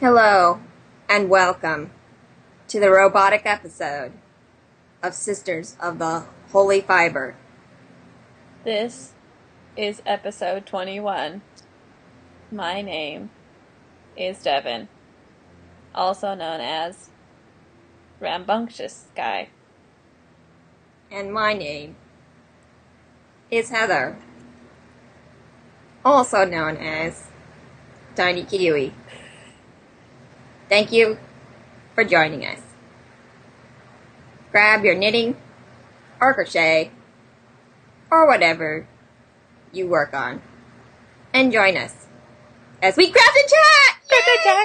Hello, and welcome to the robotic episode of Sisters of the Holy Fiber. This is episode 21. My name is Devin, also known as Rambunctious Guy. And my name is Heather, also known as Tiny Kiwi. Thank you for joining us. Grab your knitting or crochet or whatever you work on and join us as we craft and chat!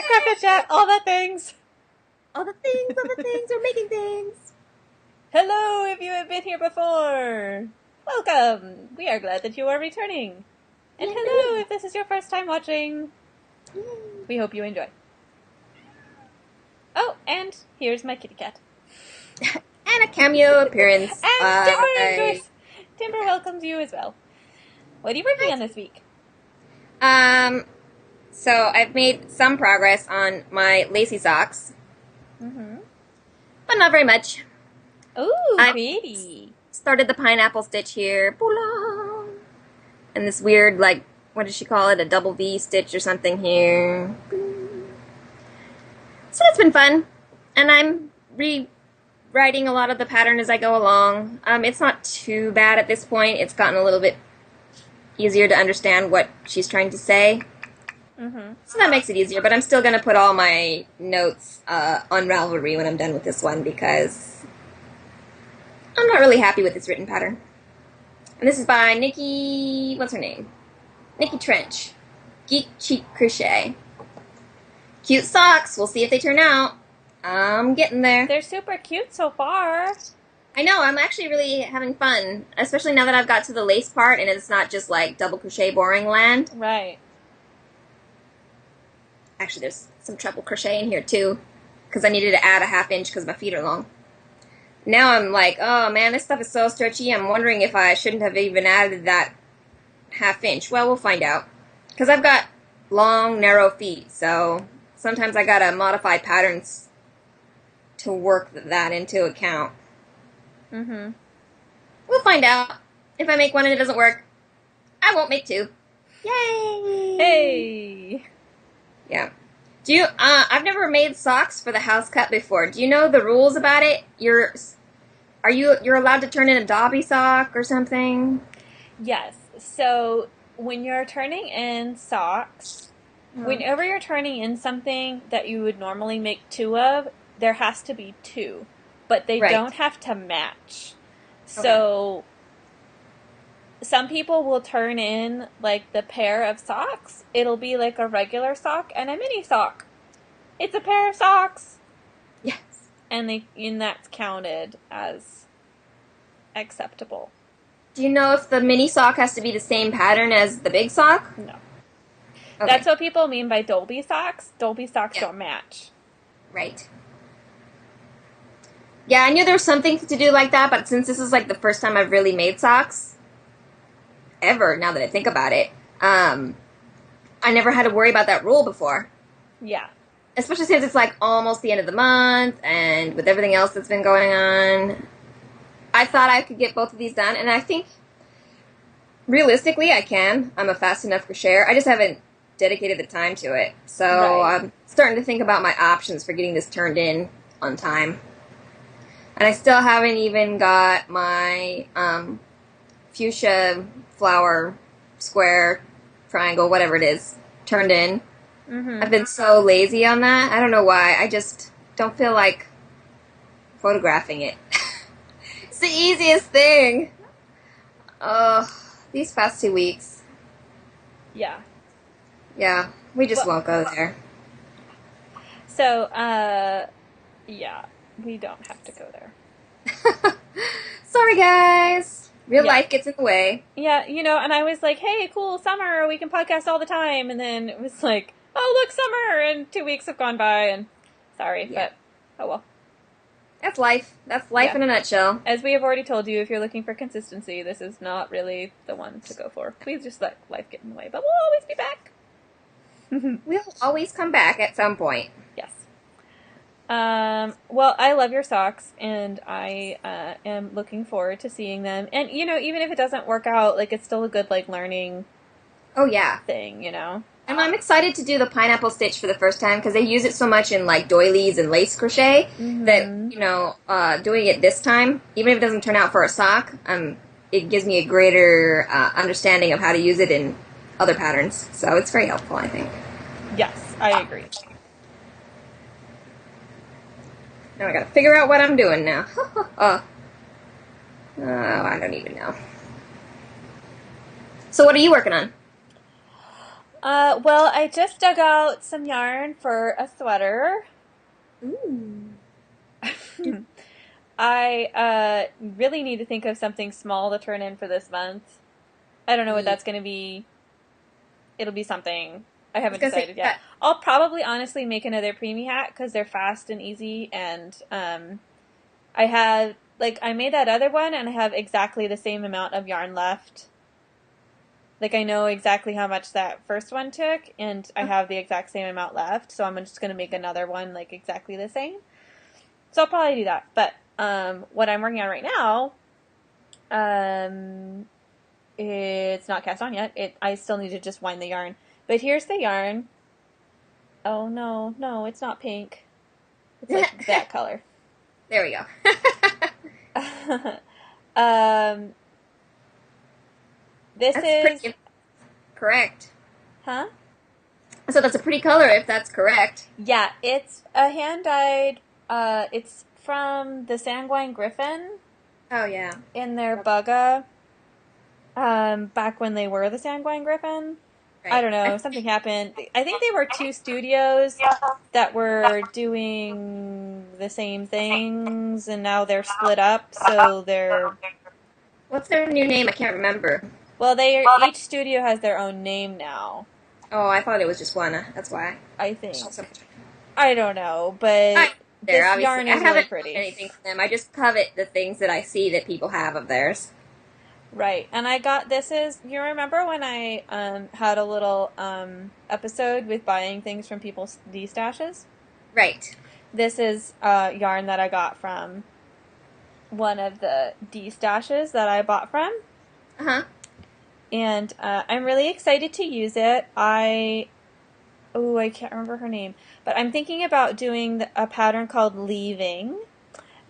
Craft chat, all the things. All the things, we're making things. Hello, if you have been here before. Welcome. We are glad that you are returning. And hello, if this is your first time watching. We hope you enjoy. Oh, and here's my kitty cat. And a cameo appearance. And Timber welcomes you as well. What are you working on this week? So I've made some progress on my lacy socks. Mm-hmm. But not very much. Ooh, pretty. Started the pineapple stitch here. Boola! And this weird, what does she call it? A double V stitch or something here. So that's been fun. And I'm rewriting a lot of the pattern as I go along. It's not too bad at this point. It's gotten a little bit easier to understand what she's trying to say. Mm-hmm. So that makes it easier, but I'm still going to put all my notes on Ravelry when I'm done with this one because I'm not really happy with this written pattern. And this is by Nikki, what's her name? Nikki Trench. Geek-related. Cute socks. We'll see if they turn out. I'm getting there. They're super cute so far. I know, I'm actually really having fun, especially now that I've got to the lace part and it's not just like double crochet boring land. Right. Actually, there's some treble crochet in here too, because I needed to add a ½ inch because my feet are long. Now I'm like, oh man, this stuff is so stretchy, I'm wondering if I shouldn't have even added that ½ inch. Well, we'll find out. Because I've got long, narrow feet, so sometimes I gotta modify patterns to work that into account. Mm-hmm. We'll find out. If I make one and it doesn't work, I won't make two. Yay! Hey! Yeah. Do you, I've never made socks for the house cut before. Do you know the rules about it? You're allowed to turn in a Dobby sock or something? Yes. So when you're turning in socks, whenever you're turning in something that you would normally make two of, there has to be two. But they don't have to match. Okay. So some people will turn in like the pair of socks. It'll be like a regular sock and a mini sock. It's a pair of socks. Yes. And that's counted as acceptable. Do you know if the mini sock has to be the same pattern as the big sock? No. Okay. That's what people mean by Dolby socks. Dolby socks don't match. Right. Yeah, I knew there was something to do like that, but since this is like the first time I've really made socks ever, now that I think about it, I never had to worry about that rule before. Yeah. Especially since it's like almost the end of the month, and with everything else that's been going on, I thought I could get both of these done, and I think realistically I can. I'm a fast enough crocheter. I just haven't dedicated the time to it. So I'm starting to think about my options for getting this turned in on time. And I still haven't even got my fuchsia flower, square, triangle, whatever it is, turned in. Mm-hmm. I've been so lazy on that. I don't know why. I just don't feel like photographing it. It's the easiest thing. These past 2 weeks. Yeah. Yeah, we just won't go there. So, yeah. We don't have to go there. Sorry, guys. Real life gets in the way. Yeah, and I was like, hey, cool, summer, we can podcast all the time. And then it was like, oh, look, summer. And 2 weeks have gone by. And sorry, but oh well. That's life. That's life in a nutshell. As we have already told you, if you're looking for consistency, this is not really the one to go for. Please just let life get in the way. But we'll always be back. We'll always come back at some point. Yes. Well, I love your socks, and I am looking forward to seeing them. And even if it doesn't work out, like it's still a good like learning Oh yeah. thing. And I'm excited to do the pineapple stitch for the first time because they use it so much in like doilies and lace crochet that doing it this time, even if it doesn't turn out for a sock, it gives me a greater understanding of how to use it in other patterns. So it's very helpful, I think. Yes, I agree. Now I gotta figure out what I'm doing now. Oh, I don't even know. So what are you working on? Well, I just dug out some yarn for a sweater. Ooh. I really need to think of something small to turn in for this month. I don't know what that's going to be. It'll be something. I haven't decided yet. I'll probably honestly make another preemie hat because they're fast and easy, and I made that other one and I have exactly the same amount of yarn left. Like I know exactly how much that first one took, and I have the exact same amount left, so I'm just going to make another one like exactly the same. So I'll probably do that. But what I'm working on right now, it's not cast on yet. I still need to just wind the yarn. But here's the yarn. Oh no, it's not pink. It's like that color. There we go. This is correct. Huh? So that's a pretty color if that's correct. Yeah, it's a hand-dyed, it's from the Sanguine Griffin. Oh, yeah. In their bugga, back when they were the Sanguine Griffin. Right. I don't know, something happened. I think they were two studios that were doing the same things, and now they're split up, so they're... What's their new name? I can't remember. Well, each studio has their own name now. Oh, I thought it was just one. That's why. I think. I don't know, but this yarn is really pretty. Anything from them. I just covet the things that I see that people have of theirs. Right, and I got you remember when I had a little episode with buying things from people's D-stashes? Right. This is yarn that I got from one of the D-stashes that I bought from. Uh-huh. And I'm really excited to use it. I can't remember her name. But I'm thinking about doing a pattern called Leaving.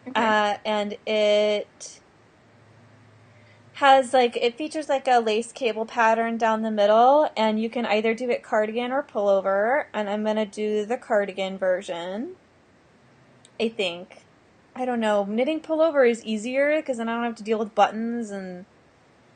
Okay. And it has it features a lace cable pattern down the middle. And you can either do it cardigan or pullover. And I'm going to do the cardigan version. I think. I don't know. Knitting pullover is easier because then I don't have to deal with buttons and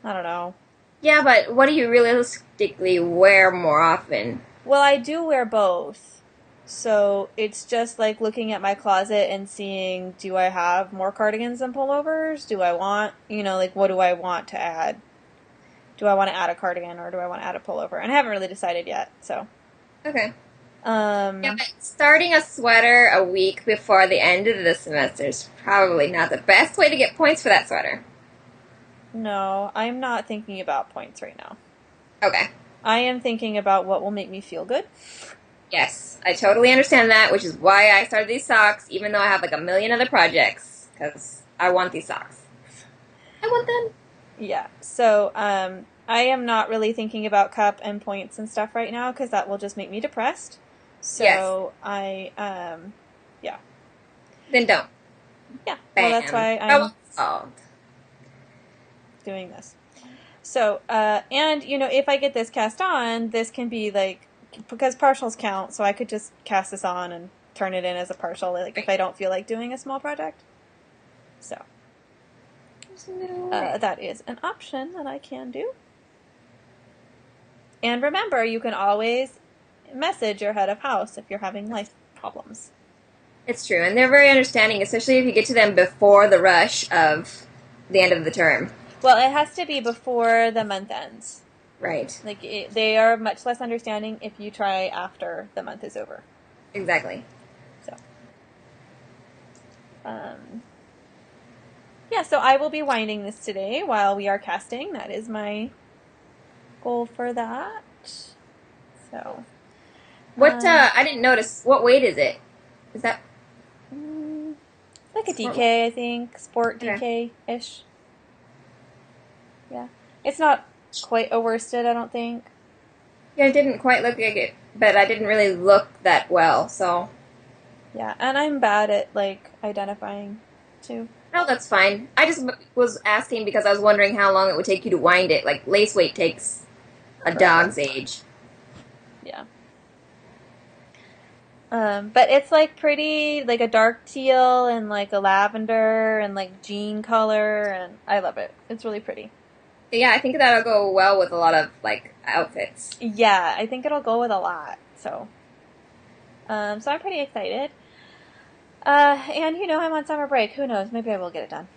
I don't know. Yeah, but what do you realistically wear more often? Well, I do wear both. So it's just like looking at my closet and seeing, do I have more cardigans than pullovers? Do I want, what do I want to add? Do I want to add a cardigan or do I want to add a pullover? And I haven't really decided yet, so. Okay. Yeah, but starting a sweater a week before the end of the semester is probably not the best way to get points for that sweater. No, I'm not thinking about points right now. Okay. I am thinking about what will make me feel good. Yes, I totally understand that, which is why I started these socks, even though I have a million other projects, because I want these socks. I want them. Yeah, so I am not really thinking about cup and points and stuff right now, because that will just make me depressed. So yes. Yeah. Then don't. Yeah, Bam. Well, that's why I'm... solved. Doing this. So, and, if I get this cast on, this can be, because partials count, so I could just cast this on and turn it in as a partial, if I don't feel like doing a small project. So, that is an option that I can do. And remember, you can always message your head of house if you're having life problems. It's true, and they're very understanding, especially if you get to them before the rush of the end of the term. Well, it has to be before the month ends. Right. They are much less understanding if you try after the month is over. Exactly. So. Yeah, so I will be winding this today while we are casting. That is my goal for that. So. What, I didn't notice. What weight is it? Is that... Like a DK, I think. Sport Okay. DK-ish. Yeah. It's not quite a worsted, I don't think. Yeah, it didn't quite look like it, but I didn't really look that well, so... Yeah, and I'm bad at, like, identifying, too. No, that's fine. I just was asking because I was wondering how long it would take you to wind it. Like, lace weight takes a dog's age. Yeah. But it's, like, pretty, like, a dark teal and, like, a lavender and, like, jean color, and I love it. It's really pretty. Yeah, I think that'll go well with a lot of, like, outfits. Yeah, I think it'll go with a lot, so... so I'm pretty excited. And, you know, I'm on summer break. Who knows? Maybe I will get it done.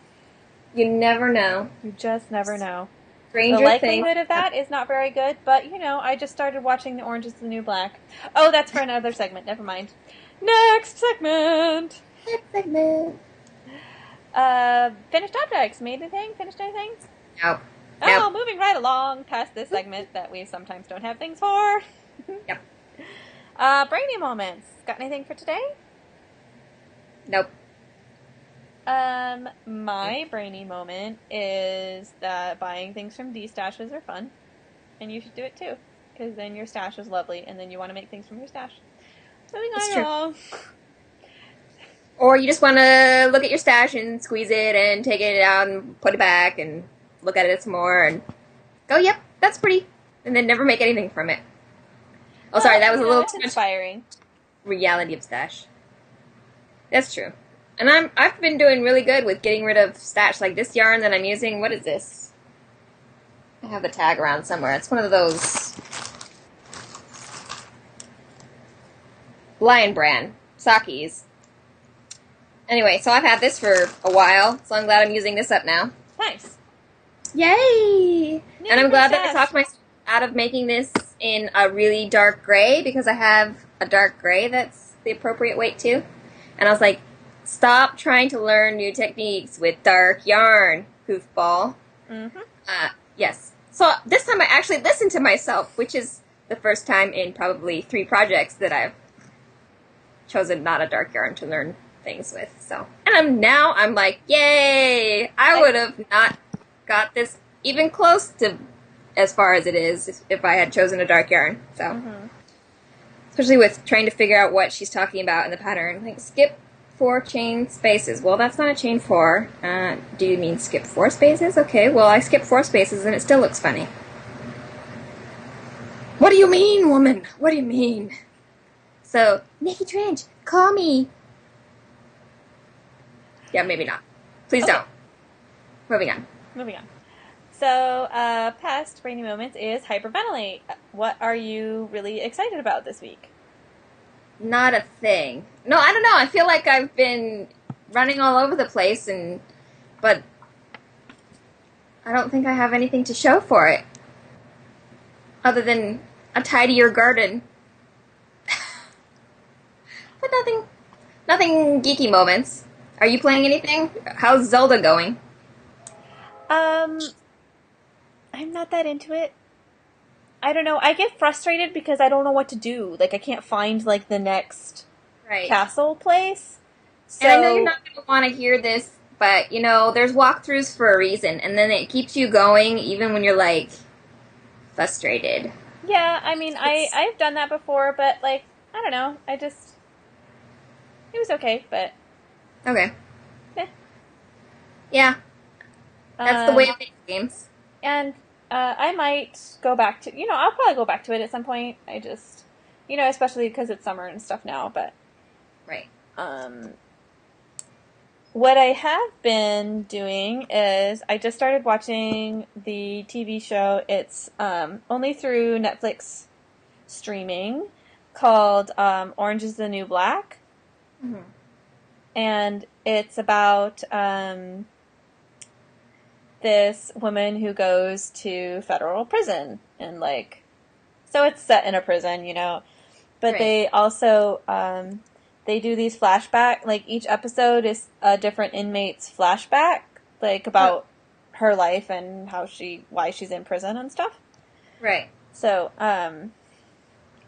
You never know. You just never know. Stranger The likelihood things. of that is not very good, but, you know, I just started watching The Orange is the New Black. Oh, that's for another segment. Never mind. Next segment! Next segment. Finished objects. Made anything? Finished anything? Nope. Oh, moving right along past this segment that we sometimes don't have things for. Yep. Brainy moments. Got anything for today? Nope. My brainy moment is that buying things from D-stashes are fun, and you should do it too, because then your stash is lovely, and then you want to make things from your stash. Moving on along. Or you just want to look at your stash and squeeze it and take it out and put it back and look at it some more and go, yep, that's pretty, and then never make anything from it. Oh, sorry, that was a little too inspiring. Reality of stash. That's true. And I've been doing really good with getting rid of stash. Like this yarn that I'm using, what is this? I have the tag around somewhere. It's one of those Lion brand Sakis. Anyway, so I've had this for a while, so I'm glad I'm using this up now. Nice. Yay! And I'm glad that I talked myself out of making this in a really dark gray, because I have a dark gray that's the appropriate weight too. And I was like, stop trying to learn new techniques with dark yarn, goofball. Mm-hmm. Yes. So this time I actually listened to myself, which is the first time in probably 3 projects that I've chosen not a dark yarn to learn things with. So, and I'm like, yay! I would have not got this even close to as far as it is if I had chosen a dark yarn. So, especially with trying to figure out what she's talking about in the pattern, like skip 4 chain spaces. Well, that's not a chain 4. Do you mean skip 4 spaces? Okay, well, I skipped 4 spaces and it still looks funny. What do you mean, woman? What do you mean? So, Nikki Trench, call me. Yeah, maybe not. Please don't. Moving on. So, past brainy moments is hyperventilate. What are you really excited about this week? Not a thing. No, I don't know. I feel like I've been running all over the place, but I don't think I have anything to show for it. Other than a tidier garden. But nothing geeky moments. Are you playing anything? How's Zelda going? I'm not that into it. I don't know. I get frustrated because I don't know what to do. Like, I can't find, like, the next castle place. So... And I know you're not going to want to hear this, but, you know, there's walkthroughs for a reason, and then it keeps you going even when you're, like, frustrated. Yeah, I mean, I've done that before, but, like, I don't know. It was okay, but... Okay. Yeah. That's the way of these games. And I might go back to... You know, I'll probably go back to it at some point. I just... You know, especially because it's summer and stuff now, but... Right. What I have been doing is I just started watching the TV show. It's only through Netflix streaming, called Orange is the New Black. Mm-hmm. And it's about this woman who goes to federal prison. And, like, so it's set in a prison, you know. But they also... they do these flashback, like each episode is a different inmate's flashback, like about her life and why she's in prison and stuff. Right. So,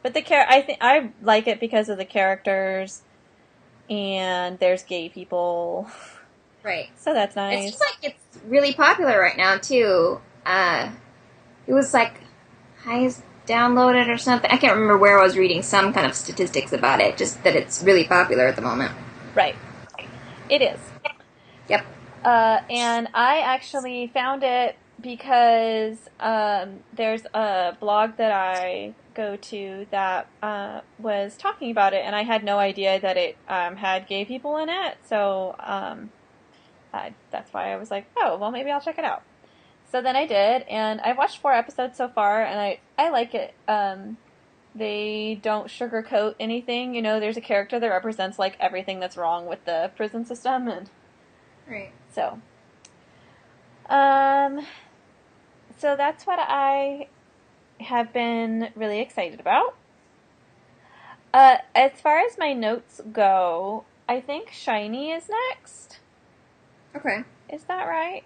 But I like it because of the characters, and there's gay people. Right. So that's It nice. seems like it's really popular right now too. It was like highest downloaded or something. I can't remember where I was reading some kind of statistics about it. Just that it's really popular at the moment. Right. It is. Yep. And I actually found it because there's a blog that I go to that was talking about it, and I had no idea that it had gay people in it. So that's why I was like, oh, well, maybe I'll check it out. So then I did, and I've watched 4 episodes so far, and I like it. They don't sugarcoat anything. You know, there's a character that represents like everything that's wrong with the prison system, and Right. so so that's what I have been really excited about. As far as my notes go, I think shiny is next. Okay. Is that right?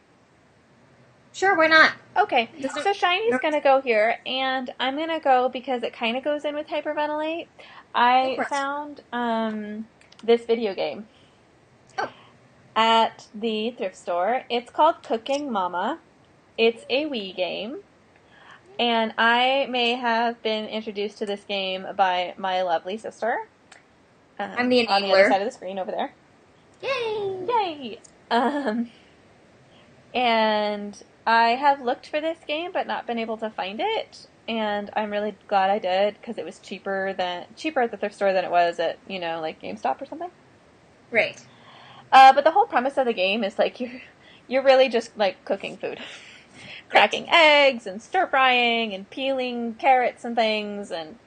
Sure, why not? Okay, so shiny's going to go here, and I'm going to go because it kind of goes in with hyperventilate. I found this video game at the thrift store. It's called Cooking Mama. It's a Wii game, and I may have been introduced to this game by my lovely sister. I'm the enabler. On the other side of the screen over there. Yay! Yay! And I have looked for this game but not been able to find it, and I'm really glad I did because it was cheaper at the thrift store than it was at, you know, like GameStop or something. Right. But the whole premise of the game is like you're really just like cooking food. Cracking eggs and stir frying and peeling carrots and things, and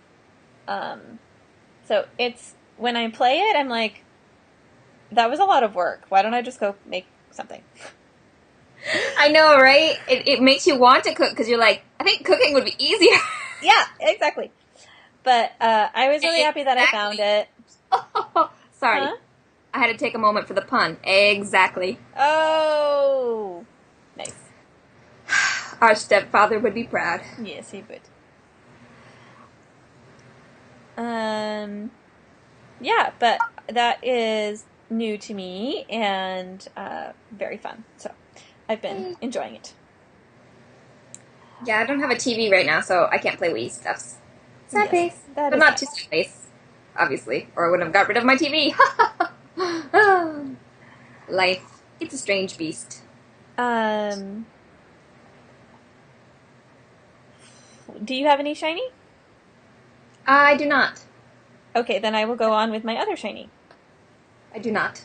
so it's when I play it I'm like, that was a lot of work. Why don't I just go make something? I know, right? It makes you want to cook because you're like, I think cooking would be easier. Yeah, exactly. But I was really happy that I found it. Sorry. Huh? I had to take a moment for the pun. Exactly. Oh, nice. Our stepfather would be proud. Yes, he would. Yeah, but that is new to me and very fun. So I've been enjoying it. Yeah, I don't have a TV right now, so I can't play Wii stuff. Sad face. But not too sad face, obviously, or I wouldn't have got rid of my TV. Life. It's a strange beast. Do you have any shiny? I do not. Okay, then I will go on with my other shiny. I do not.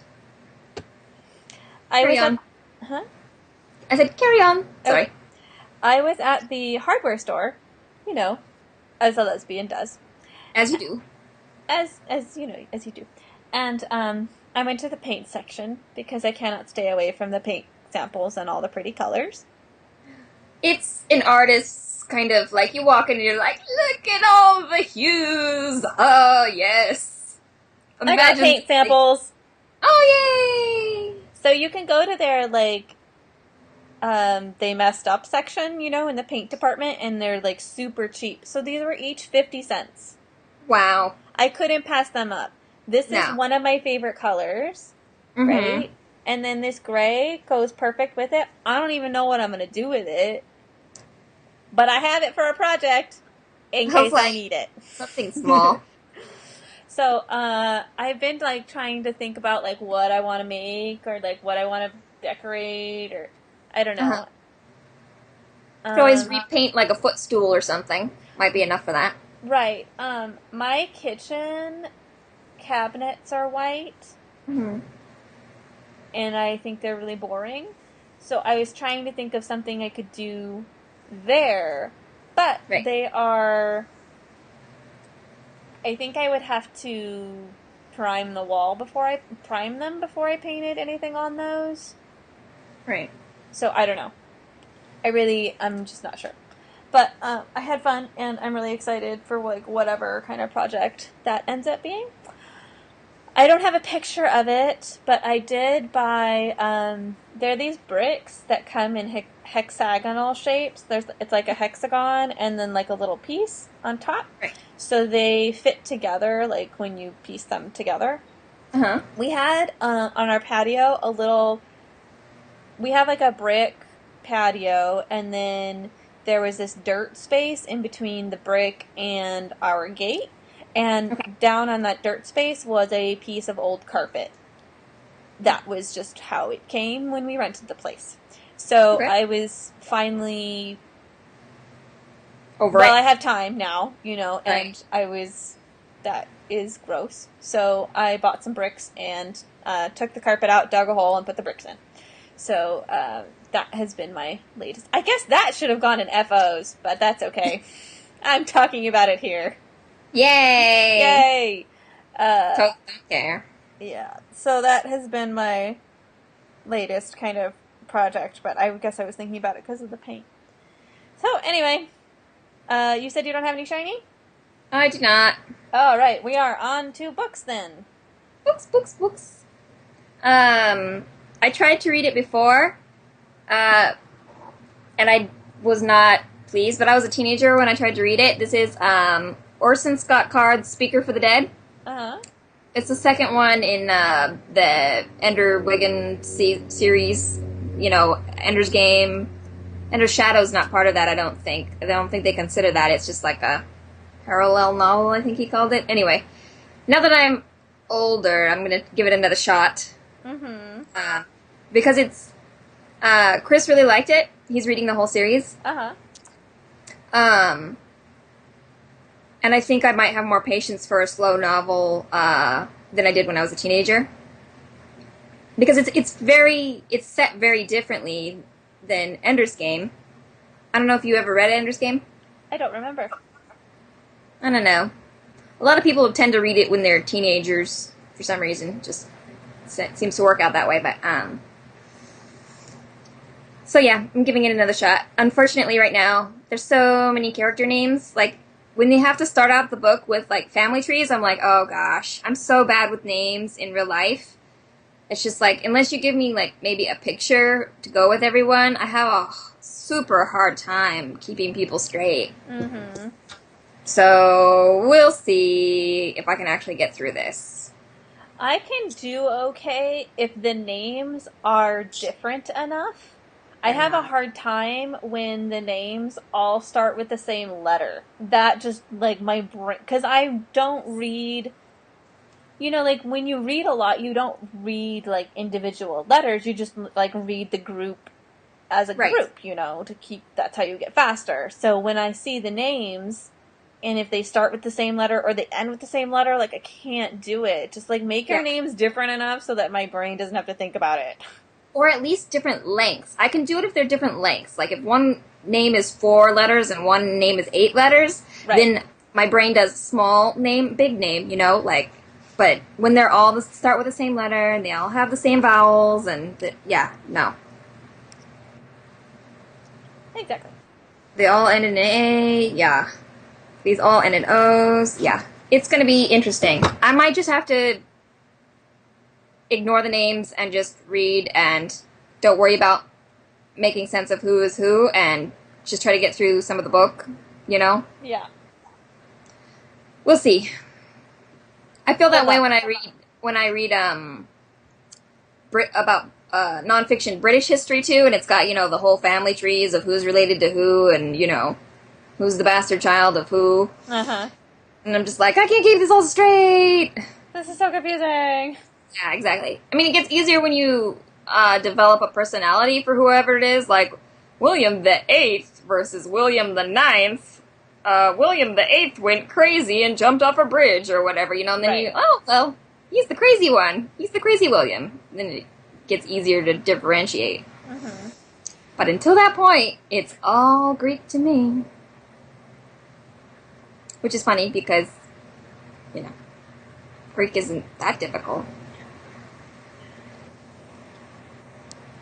Carry on. Huh? I said carry on. Sorry. Okay. I was at the hardware store, you know, as a lesbian does. As you do. As you know, as you do. And I went to the paint section because I cannot stay away from the paint samples and all the pretty colors. It's an artist's kind of like, you walk in and you're like, look at all the hues. Oh, yes. Imagine I got paint samples. Oh, yay! So you can go to their, like, they messed up section, you know, in the paint department, and they're, like, super cheap. So these were each 50 cents. Wow. I couldn't pass them up. This is one of my favorite colors, right? And then this gray goes perfect with it. I don't even know what I'm going to do with it. But I have it for a project in case I need it. Something small. So, I've been, like, trying to think about, like, what I want to make or, like, what I want to decorate or, I don't know. You could always repaint, like, a footstool or something. Might be enough for that. Right. My kitchen cabinets are white. Mm-hmm. And I think they're really boring. So I was trying to think of something I could do there. But they are... I think I would have to prime them before I painted anything on those. Right. So I don't know. I'm just not sure. But I had fun, and I'm really excited for like whatever kind of project that ends up being. I don't have a picture of it, but I did buy, there are these bricks that come in hexagonal shapes. It's like a hexagon and then like a little piece on top. Right. so they fit together, like when you piece them together. Uh-huh. We had on our patio we have like a brick patio, and then there was this dirt space in between the brick and our gate, and Okay. down on that dirt space was a piece of old carpet. That was just how it came when we rented the place. So Okay. I was finally, Over well, it. I have time now, and Right. that is gross. So I bought some bricks and took the carpet out, dug a hole, and put the bricks in. So that has been my latest. I guess that should have gone in FOs, but that's okay. I'm talking about it here. Yay! Yay! Uh, Totally don't care. yeah. So that has been my latest kind of project, but I guess I was thinking about it because of the paint. So anyway, you said you don't have any shiny? I do not. All right, we are on to books then. Books. I tried to read it before, and I was not pleased, but I was a teenager when I tried to read it. This is Orson Scott Card's Speaker for the Dead. Uh-huh. It's the second one in the Ender Wiggin series. Ender's Game. Ender's Shadow's not part of that, I don't think. I don't think they consider that. It's just like a parallel novel, I think he called it. Anyway, now that I'm older, I'm going to give it another shot. Mm-hmm. Because it's... Chris really liked it. He's reading the whole series. Uh-huh. And I think I might have more patience for a slow novel than I did when I was a teenager. Because it's set very differently than Ender's Game. I don't know if you ever read Ender's Game. I don't remember. I don't know. A lot of people tend to read it when they're teenagers for some reason. Just seems to work out that way. But so yeah, I'm giving it another shot. Unfortunately, right now there's so many character names. Like when they have to start out the book with like family trees, I'm like, oh gosh, I'm so bad with names in real life. It's just like, unless you give me like maybe a picture to go with everyone, I have a super hard time keeping people straight. Mm-hmm. So we'll see if I can actually get through this. I can do okay if the names are different enough. I have a hard time when the names all start with the same letter. That just, like, my brain... Because I don't read... like, when you read a lot, you don't read, like, individual letters. You just, like, read the group as a group, to keep... That's how you get faster. So when I see the names... And if they start with the same letter or they end with the same letter, like, I can't do it. Just, like, make your names different enough so that my brain doesn't have to think about it. Or at least different lengths. I can do it if they're different lengths. Like, if one name is 4 letters and one name is 8 letters, then my brain does small name, big name, but when they're all start with the same letter and they all have the same vowels no. Exactly. They all end in A, yeah. These all end in O's, yeah. It's going to be interesting. I might just have to ignore the names and just read and don't worry about making sense of who is who and just try to get through some of the book, Yeah. We'll see. I feel that way when I read about nonfiction British history too, and it's got, the whole family trees of who's related to who and, who's the bastard child of who. Uh-huh. And I'm just like, I can't keep this all straight. This is so confusing. Yeah, exactly. I mean, it gets easier when you develop a personality for whoever it is, like William the Eighth versus William the Ninth. William the Eighth went crazy and jumped off a bridge or whatever, and then he's the crazy one. He's the crazy William. And then it gets easier to differentiate. Mm-hmm. But until that point, it's all Greek to me. Which is funny because, Greek isn't that difficult.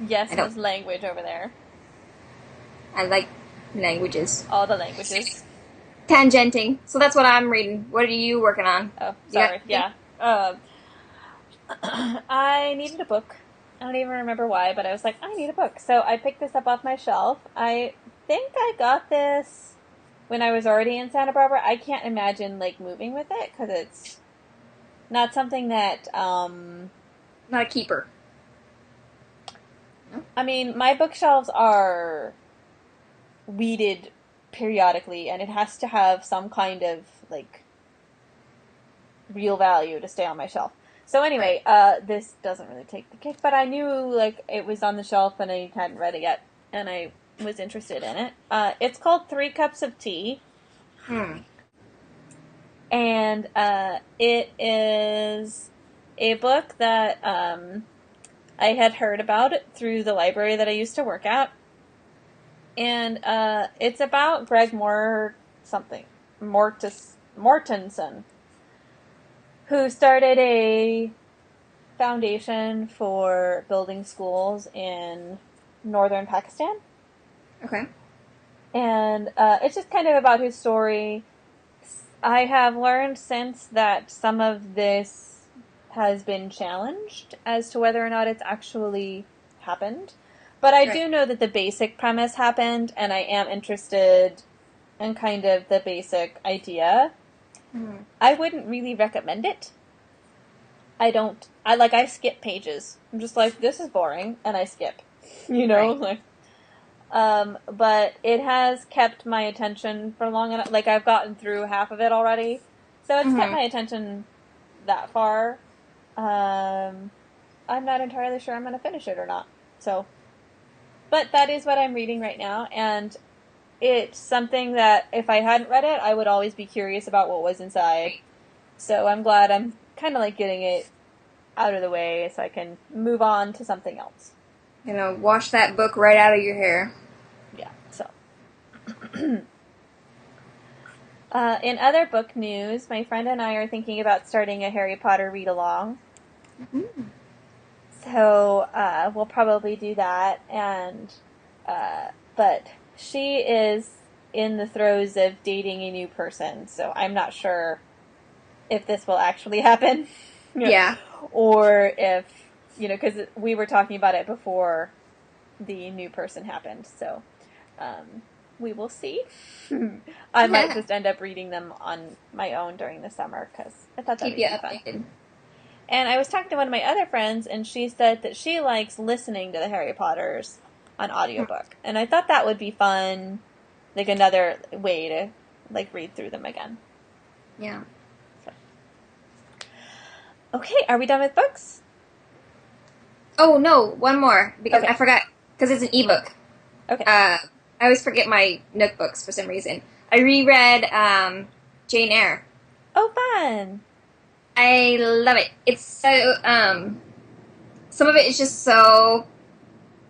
Yes, there's language over there. I like languages. All the languages. Tangenting. So that's what I'm reading. What are you working on? Oh, sorry. Yeah. I needed a book. I don't even remember why, but I was like, I need a book. So I picked this up off my shelf. I think I got this when I was already in Santa Barbara. I can't imagine, like, moving with it, because it's not something that, Not a keeper. No? I mean, my bookshelves are weeded periodically, and it has to have some kind of, like, real value to stay on my shelf. So anyway, this doesn't really take the cake, but I knew, like, it was on the shelf and I hadn't read it yet, and I was interested in it. It's called 3 Cups of Tea. And it is a book that I had heard about it through the library that I used to work at. And it's about Greg Mortensen, who started a foundation for building schools in northern Pakistan. Okay. And it's just kind of about his story. I have learned since that some of this has been challenged as to whether or not it's actually happened. But I do know that the basic premise happened, and I am interested in kind of the basic idea. Mm-hmm. I wouldn't really recommend it. I skip pages. I'm just like, this is boring, and I skip. You know? Right. But it has kept my attention for long enough. Like, I've gotten through half of it already. So it's kept my attention that far. I'm not entirely sure I'm going to finish it or not. So, but that is what I'm reading right now, and it's something that if I hadn't read it, I would always be curious about what was inside. So I'm glad I'm kind of like getting it out of the way so I can move on to something else. You know, wash that book right out of your hair. Yeah, so. In other book news, my friend and I are thinking about starting a Harry Potter read-along. Mm-hmm. So we'll probably do that, and but she is in the throes of dating a new person, so I'm not sure if this will actually happen. Yeah. Or if, because we were talking about it before the new person happened, so we will see. I might just end up reading them on my own during the summer, because I thought that would be fun. And I was talking to one of my other friends, and she said that she likes listening to the Harry Potters on audiobook. And I thought that would be fun, like another way to, like, read through them again. Yeah. So. Okay, are we done with books? Oh, no, one more, because I forgot, because it's an ebook. Okay. I always forget my Nook books for some reason. I reread Jane Eyre. Oh, fun! I love it. It's so, some of it is just so,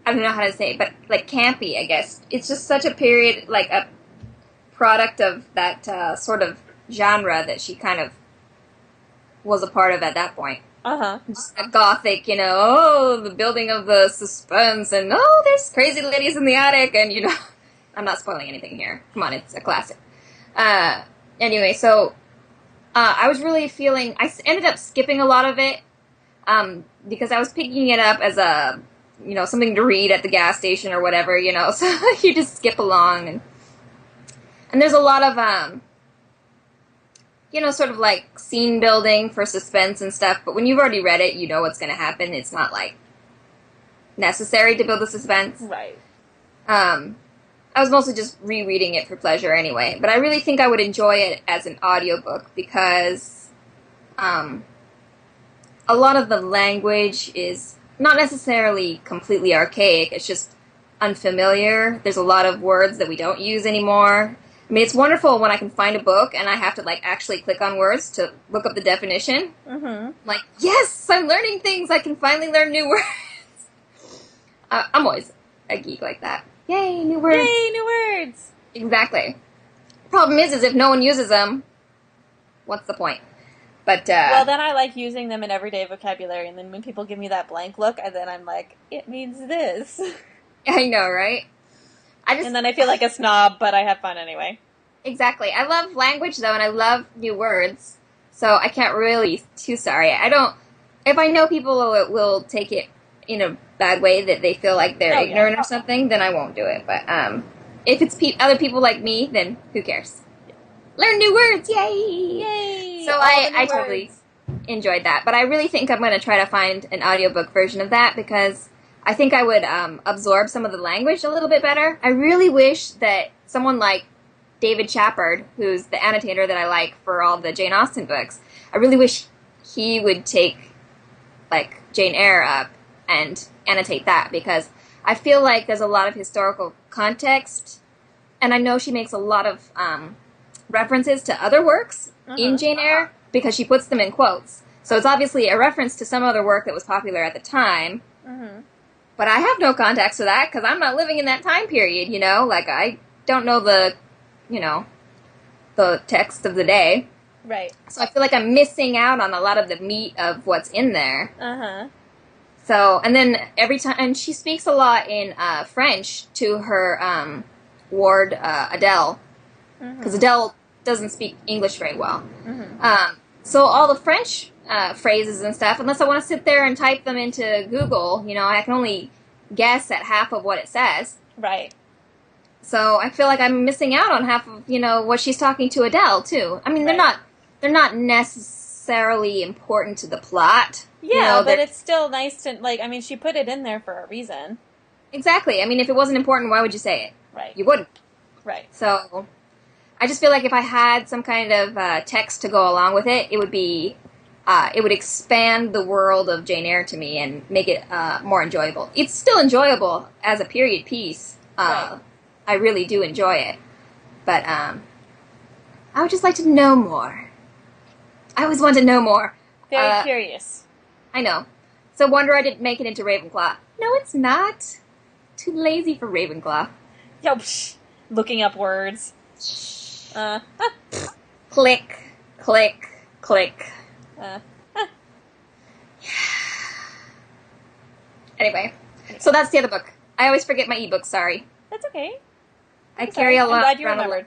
I don't know how to say it, but, like, campy, I guess. It's just such a period, like, a product of that sort of genre that she kind of was a part of at that point. Uh-huh. Just a gothic, the building of the suspense, and, there's crazy ladies in the attic, and, I'm not spoiling anything here. Come on, it's a classic. Anyway, so... I was really feeling... I ended up skipping a lot of it because I was picking it up as a, something to read at the gas station or whatever, So you just skip along. And there's a lot of, sort of like scene building for suspense and stuff. But when you've already read it, you know what's going to happen. It's not, like, necessary to build the suspense. Right. I was mostly just rereading it for pleasure anyway, but I really think I would enjoy it as an audiobook because a lot of the language is not necessarily completely archaic, it's just unfamiliar. There's a lot of words that we don't use anymore. I mean, it's wonderful when I can find a book and I have to, like, actually click on words to look up the definition. Mm-hmm. Like, yes, I'm learning things! I can finally learn new words! I'm always a geek like that. Yay, new words. Yay, new words. Exactly. Problem is if no one uses them, what's the point? But, well, then I like using them in everyday vocabulary, and then when people give me that blank look, and then I'm like, it means this. I know, right? And then I feel like a snob, but I have fun anyway. Exactly. I love language, though, and I love new words, so I can't really too sorry. If I know people will take it in a bad way that they feel like they're ignorant or something, then I won't do it. But if it's other people like me, then who cares? Learn new words, yay! Yay! So I totally enjoyed that, but I really think I'm going to try to find an audiobook version of that because I think I would absorb some of the language a little bit better. I really wish that someone like David Shepard, who's the annotator that I like for all the Jane Austen books, I really wish he would take like Jane Eyre up and annotate that because I feel like there's a lot of historical context, and I know she makes a lot of references to other works in Jane Eyre because she puts them in quotes. So it's obviously a reference to some other work that was popular at the time. But I have no context to that because I'm not living in that time period, you know? Like, I don't know the text of the day. Right. So I feel like I'm missing out on a lot of the meat of what's in there. So, and then every time, and she speaks a lot in French to her ward, Adele. Because Adele doesn't speak English very well. So all the French phrases and stuff, unless I want to sit there and type them into Google, you know, I can only guess at half of what it says. Right. So I feel like I'm missing out on half of, you know, what she's talking to Adele, too. I mean, they're not necessarily important to the plot. Yeah, you know, but it's still nice to, like, I mean, she put it in there for a reason. Exactly. I mean, if it wasn't important, why would you say it? Right. You wouldn't. Right. So I just feel like if I had some kind of text to go along with it, it would be, it would expand the world of Jane Eyre to me and make it more enjoyable. It's still enjoyable as a period piece. Right. I really do enjoy it. But I would just like to know more. I always want to know more. Very curious. I know. So wonder I didn't make it into Ravenclaw. No, it's not. Too lazy for Ravenclaw. Yo, looking up words. Click, click, click. Anyway, so that's the other book. I always forget my ebook, sorry. That's okay. I carry a lot. I'm glad you remembered.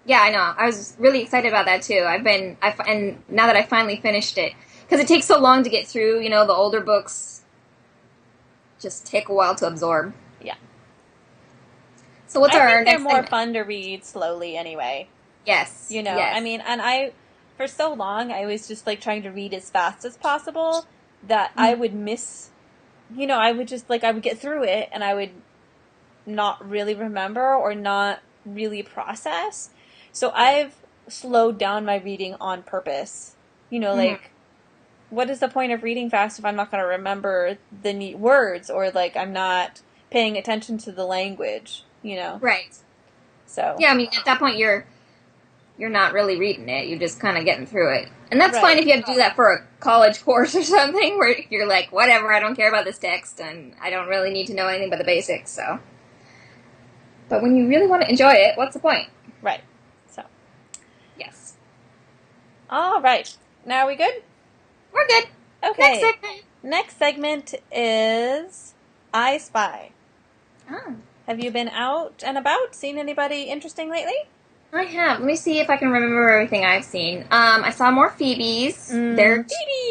Yeah, I know. I was really excited about that too. And now that I finally finished it, because it takes so long to get through, you know, the older books just take a while to absorb. Yeah. So what's our next they're more segment? fun to read slowly anyway. Yes. You know, yes. I mean, and for so long, I was just, like, trying to read as fast as possible that I would miss, you know, I would just, like, I would get through it and I would not really remember or not really process. So I've slowed down my reading on purpose. You know, like, what is the point of reading fast if I'm not going to remember the neat words or, like, I'm not paying attention to the language, you know? Right. So. Yeah, I mean, at that point, you're not really reading it. You're just kind of getting through it. And that's fine if you have to do that for a college course or something where you're like, whatever, I don't care about this text and I don't really need to know anything but the basics, so. But when you really want to enjoy it, what's the point? Right. So. Yes. All right. Now are we good? We're good. Okay. Next segment is I Spy. Oh. Have you been out and about, seen anybody interesting lately? I have. Let me see if I can remember everything I've seen. I saw more Phoebes. They're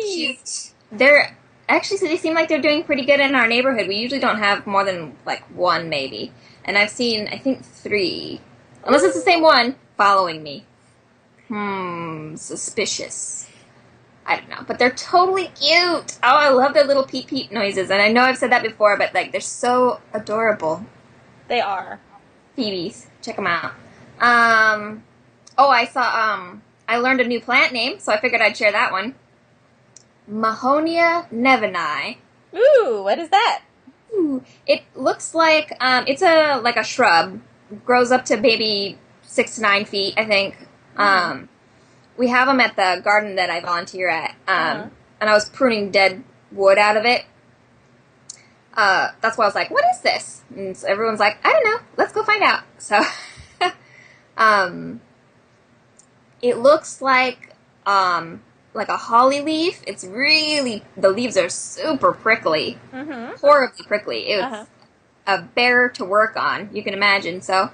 cute. They're actually, so they seem like they're doing pretty good in our neighborhood. We usually don't have more than like one, maybe. And I've seen, I think, 3. Unless it's the same one following me. Suspicious. I don't know. But they're totally cute. Oh, I love their little peep peep noises. And I know I've said that before, but like they're so adorable. They are. Phoebes. Check them out. I learned a new plant name, so I figured I'd share that one. Mahonia neveni. Ooh, what is that? Ooh, it looks like, it's a shrub. Grows up to maybe 6 to 9 feet, I think. We have them at the garden that I volunteer at, and I was pruning dead wood out of it. That's why I was like, what is this? And so everyone's like, I don't know, let's go find out. So, it looks like a holly leaf. It's really, the leaves are super prickly. Horribly prickly. It's a bear to work on, you can imagine. So,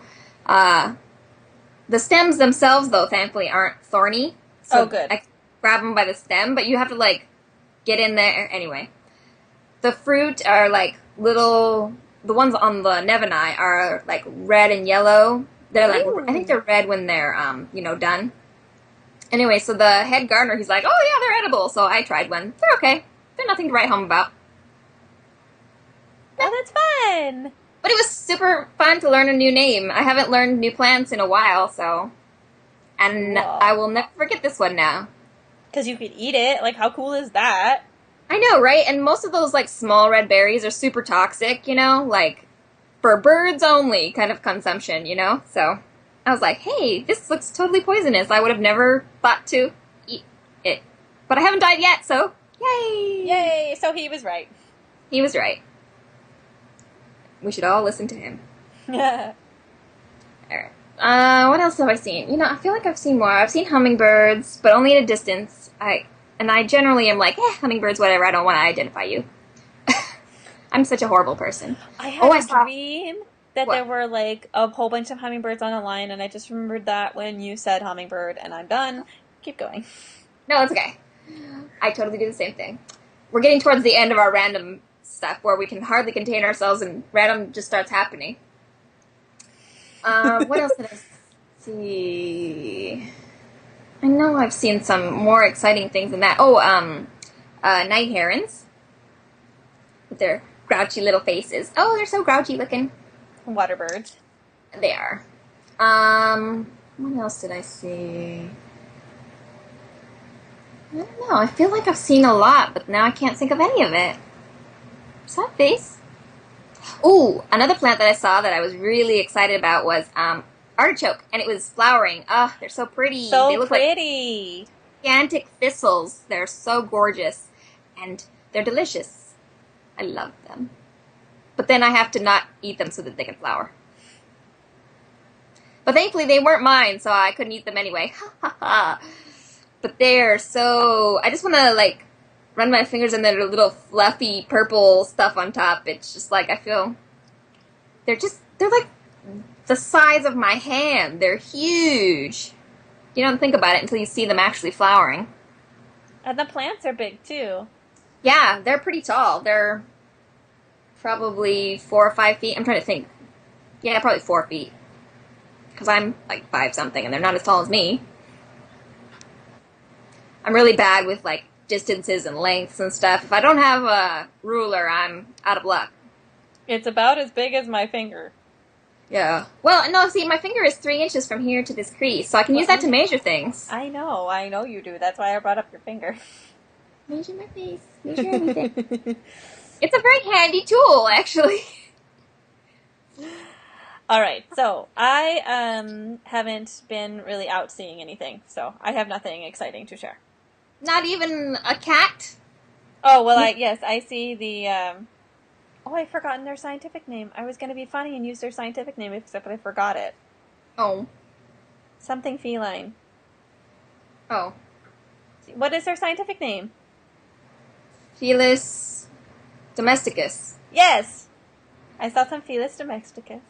the stems themselves, though, thankfully aren't thorny. So good. I grab them by the stem, but you have to, like, get in there. Anyway. The fruit are, like, little the ones on the Nevenai are like red and yellow. They're like, Ooh. I think they're red when they're, done. Anyway, so the head gardener, he's like, oh yeah, they're edible. So I tried one. They're okay. They're nothing to write home about. Oh, that's fun. But it was super fun to learn a new name. I haven't learned new plants in a while, so. And Whoa. I will never forget this one now. Because you could eat it. Like, how cool is that? I know, right? And most of those, like, small red berries are super toxic, like, for birds only kind of consumption, So I was like, hey, this looks totally poisonous. I would have never thought to eat it. But I haven't died yet, so yay! Yay! So he was right. He was right. We should all listen to him. Yeah. Alright. What else have I seen? I feel like I've seen more. I've seen hummingbirds, but only at a distance. I generally am like, hummingbirds, whatever, I don't want to identify you. I'm such a horrible person. I had a dream that there were, like, a whole bunch of hummingbirds on a line, and I just remembered that when you said hummingbird, and I'm done. Keep going. No, it's okay. I totally do the same thing. We're getting towards the end of our random stuff where we can hardly contain ourselves and random just starts happening. What else did I see? I know I've seen some more exciting things than that. Oh, night herons. With their grouchy little faces. Oh, they're so grouchy looking. Water birds. They are. What else did I see? I don't know. I feel like I've seen a lot, but now I can't think of any of it. Is that a face? Ooh, another plant that I saw that I was really excited about was artichoke, and it was flowering. Oh, they're so pretty. So they look pretty. like gigantic thistles. They're so gorgeous, and they're delicious. I love them. But then I have to not eat them so that they can flower. But thankfully they weren't mine, so I couldn't eat them anyway. But they're so... I just want to, like, run my fingers in their little fluffy purple stuff on top. It's just like, I feel... They're like the size of my hand. They're huge. You don't think about it until you see them actually flowering. And the plants are big, too. Yeah, they're pretty tall. They're probably 4 or 5 feet. I'm trying to think. Yeah, probably 4 feet. Because I'm like 5-something, and they're not as tall as me. I'm really bad with, like, distances and lengths and stuff. If I don't have a ruler, I'm out of luck. It's about as big as my finger. Yeah. Well, no, see, my finger is 3 inches from here to this crease, so I can use that to measure things. I know you do. That's why I brought up your finger. Measure my face. Measure everything. It's a very handy tool, actually. Alright, so I haven't been really out seeing anything, so I have nothing exciting to share. Not even a cat? Oh, well, I see the, oh, I've forgotten their scientific name. I was going to be funny and use their scientific name, except I forgot it. Oh. Something feline. Oh. What is their scientific name? Felis domesticus. Yes! I saw some Felis domesticus.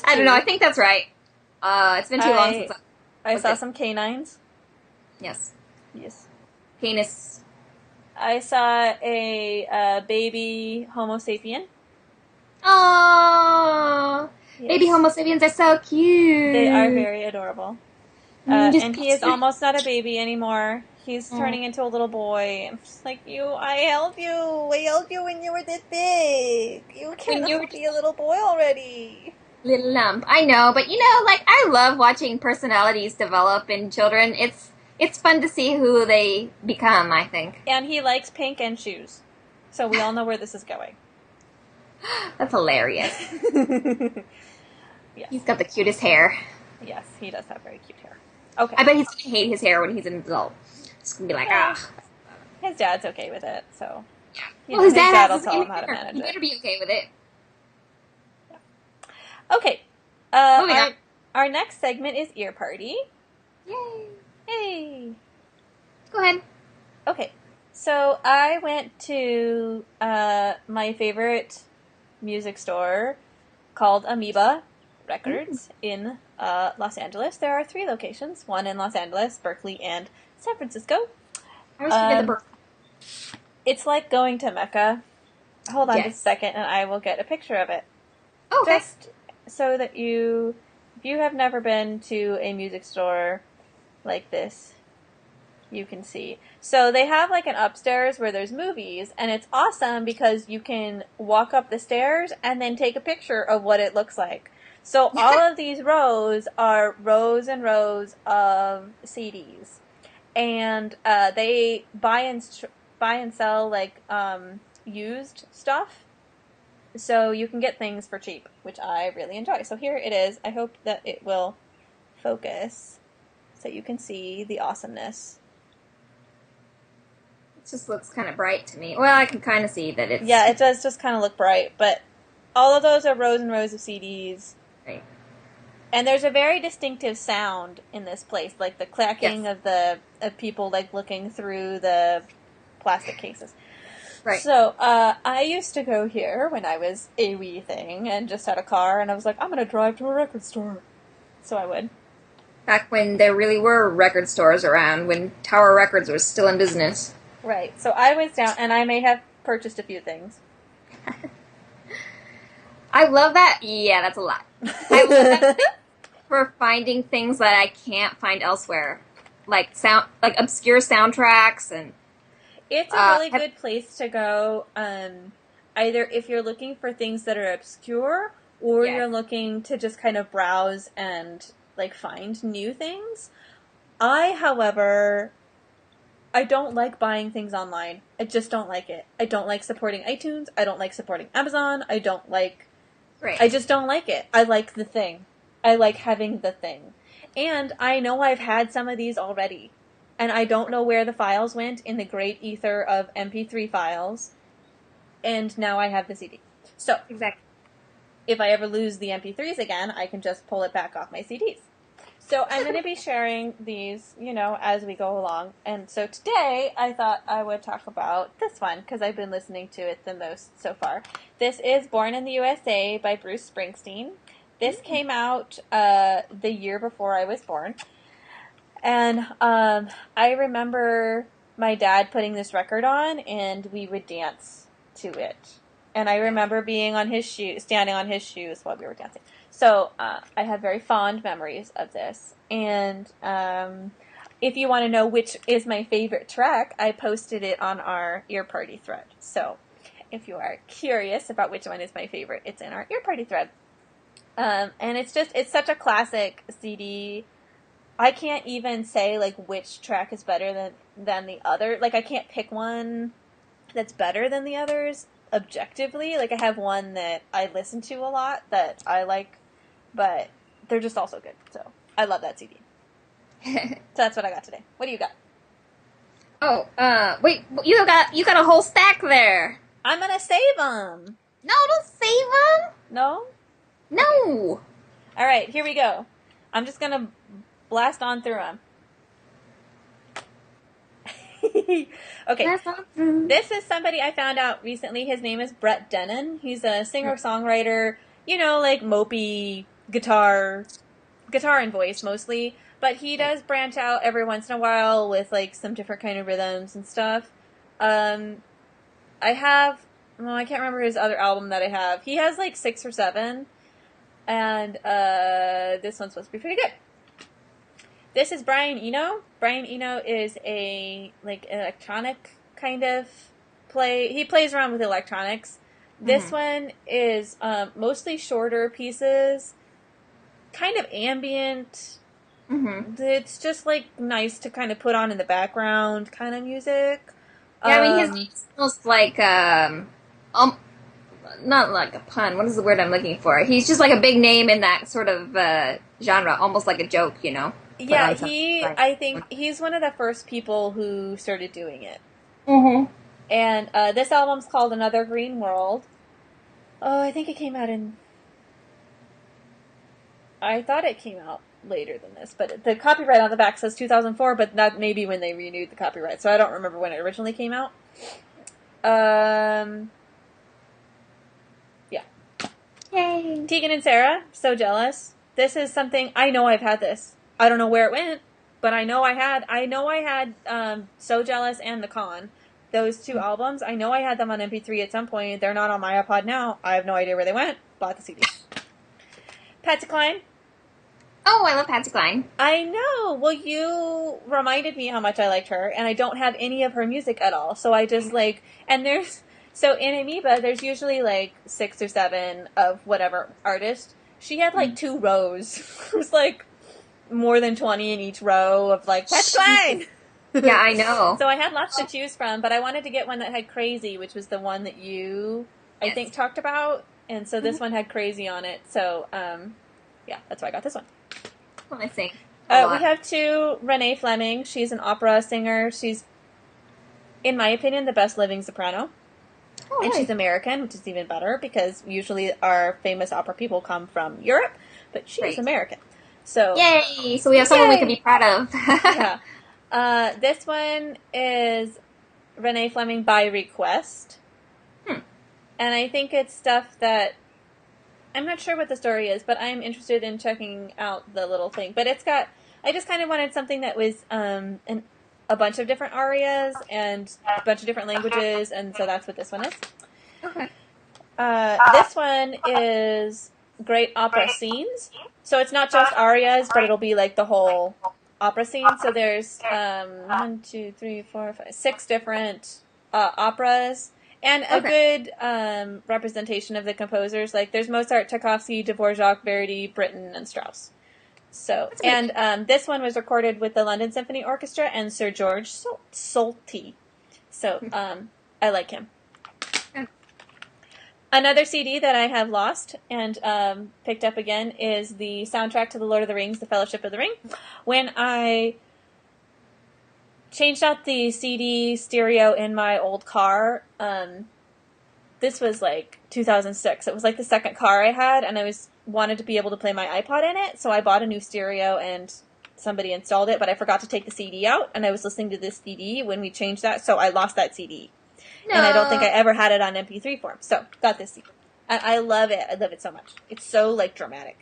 I don't know, I think that's right. It's been too long since I saw some canines. Yes. Yes. Penis. I saw a baby Homo sapien. Aww. Yes. Baby Homo sapiens are so cute. They are very adorable. And he is almost not a baby anymore. He's turning into a little boy. I'm just like, I held you. I held you when you were this big. You can't be a little boy already. Little lump. I know, but I love watching personalities develop in children. It's fun to see who they become, I think. And he likes pink and shoes. So we all know where this is going. That's hilarious. Yes. He's got the cutest hair. Yes, he does have very cute hair. Okay. I bet he's going to hate his hair when he's an adult. He's going to be like, His dad's okay with it, so... Yeah. Well, his dad will tell him how to manage it. You better be okay with it. Yeah. Okay. Moving on. Our next segment is Ear Party. Yay. Hey. Go ahead. Okay. So I went to my favorite music store called Amoeba Records in Los Angeles. There are 3 locations, one in Los Angeles, Berkeley, and San Francisco. I always forget the Berkeley. It's like going to Mecca. hold on Yes. just a second, and I will get a picture of it. Oh, okay. Just so that if you have never been to a music store like this, you can see. So they have like an upstairs where there's movies, and it's awesome because you can walk up the stairs and then take a picture of what it looks like. So all of these rows are rows and rows of CDs, and they buy and sell like used stuff. So you can get things for cheap, which I really enjoy. So here it is. I hope that it will focus so you can see the awesomeness. It just looks kind of bright to me. Well, I can kind of see that it's... Yeah, it does just kind of look bright, but all of those are rows and rows of CDs. Right. And there's a very distinctive sound in this place, like the clacking of people like looking through the plastic cases. Right. So I used to go here when I was a wee thing and just had a car, and I was like, I'm going to drive to a record store. So I would. Back when there really were record stores around, when Tower Records was still in business. Right. So I was down, and I may have purchased a few things. I love that. Yeah, that's a lot. I love that for finding things that I can't find elsewhere, like obscure soundtracks and. It's a really good place to go. Either if you're looking for things that are obscure, or you're looking to just kind of browse and like find new things. However, I don't like buying things online. I just don't like it. I don't like supporting iTunes. I don't like supporting Amazon. I just don't like it. I like the thing. I like having the thing. And I know I've had some of these already. And I don't know where the files went in the great ether of MP3 files. And now I have the CD. So, Exactly. If I ever lose the MP3s again, I can just pull it back off my CDs. So I'm going to be sharing these, as we go along. And so today, I thought I would talk about this one, because I've been listening to it the most so far. This is Born in the USA by Bruce Springsteen. This came out the year before I was born. And I remember my dad putting this record on, and we would dance to it. And I remember being standing on his shoes while we were dancing. So I have very fond memories of this. And if you want to know which is my favorite track, I posted it on our Ear Party thread. So if you are curious about which one is my favorite, it's in our Ear Party thread. And it's such a classic CD. I can't even say like which track is better than the other. Like I can't pick one that's better than the others objectively. Like I have one that I listen to a lot that I like, but they're just also good. So I love that CD. So that's what I got today. What do you got? Oh, wait, you got a whole stack there. I'm gonna save them. No, don't save them. No? No. Okay. All right, here we go. I'm just gonna blast on through them. Okay, this is somebody I found out recently. His name is Brett Dennen. He's a singer-songwriter, like mopey guitar and voice mostly. But he does branch out every once in a while with like some different kind of rhythms and stuff. I can't remember his other album that I have. He has like 6 or 7. And this one's supposed to be pretty good. This is Brian Eno. Brian Eno is a electronic kind of play. He plays around with electronics. This one is mostly shorter pieces, kind of ambient. It's just like nice to kind of put on in the background kind of music. Yeah, I mean he's almost like not like a pun. What is the word I'm looking for? He's just like a big name in that sort of genre, almost like a joke, Yeah, I think he's one of the first people who started doing it. And this album's called Another Green World. Oh, I think it came out I thought it came out later than this, but the copyright on the back says 2004, but that may be when they renewed the copyright, so I don't remember when it originally came out. Yeah. Yay. Tegan and Sarah, So Jealous. This is something, I know I've had this. I don't know where it went, but I know I had So Jealous and The Con. those two albums. I know I had them on MP3 at some point. They're not on my iPod now. I have no idea where they went. Bought the CD. Patsy Cline. Oh, I love Patsy Cline. I know. Well, you reminded me how much I liked her, and I don't have any of her music at all. So I just like, and there's, so in Amoeba, there's usually like 6 or 7 of whatever artist. She had like 2 rows. It was like more than 20 in each row of like, Patsy Cline! Yeah, I know. So I had lots to choose from, but I wanted to get one that had Crazy, which was the one that you, I think, talked about. And so this one had Crazy on it. So, yeah, that's why I got this one. Well, I think. We have 2, Renee Fleming. She's an opera singer. She's, in my opinion, the best living soprano. Oh, and she's American, which is even better, because usually our famous opera people come from Europe, but she's American. So yay! So we have someone we can be proud of. Yeah. This one is Renee Fleming by request. And I think it's stuff that, I'm not sure what the story is, but I'm interested in checking out the little thing. But it's got, I just kind of wanted something that was a bunch of different arias and a bunch of different languages, and so that's what this one is. Okay. This one is Great Opera Scenes. So it's not just arias, but it'll be like the whole opera scene. So there's 1, 2, 3, 4, 5, 6 different operas. And a good representation of the composers. Like, there's Mozart, Tchaikovsky, Dvorak, Verdi, Britten, and Strauss. So, and this one was recorded with the London Symphony Orchestra and Sir George Solti. So, I like him. Another CD that I have lost and picked up again is the soundtrack to The Lord of the Rings, The Fellowship of the Ring. When I changed out the CD stereo in my old car, this was like 2006. It was like the second car I had, and I wanted to be able to play my iPod in it, so I bought a new stereo and somebody installed it, but I forgot to take the CD out, and I was listening to this CD when we changed that, so I lost that CD. No. And I don't think I ever had it on MP3 form, so got this CD. And I love it. I love it so much. It's so, like, dramatic.